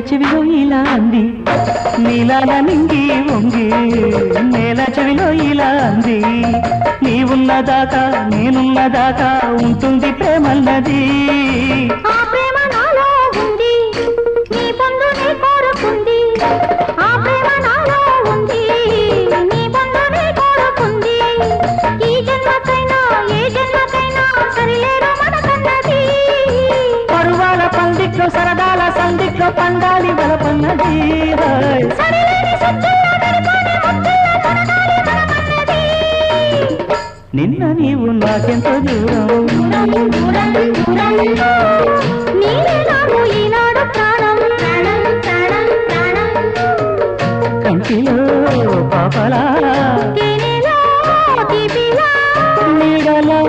చెవిలో ఇలా అంది నీలాల నింగి వంగి నేల చెవిలో ఇలా అంది నీవున్నదాకా నేనున్నదాకా ఉంటుంది ప్రేమన్నది ఆ ప్రేమ నాలో ఉంది నీ పొందు నీ కోరుకుంది ఆ ప్రేమ నాలో ఉంది నీ పొందు నీ కోరుకుంది ఈ జన్మకైనా ఏ జన్మకైనా సరిలేరు మనకన్నది పరువాల పందిట్లో సరదాల సందిట్లో పండాలి బలపన్నది సరిలేని సత్తుల్లో మెరుపుని ముద్దుల్లో తొనగాలి మనమన్నది నిన్న నీవు నాకెంతో దూరం నీవే నాకు ఈనాడు ప్రాణం ప్రాణం ప్రాణం ప్రాణం కంటిలో పాపలా తేనెలో తీపిలా నీడలో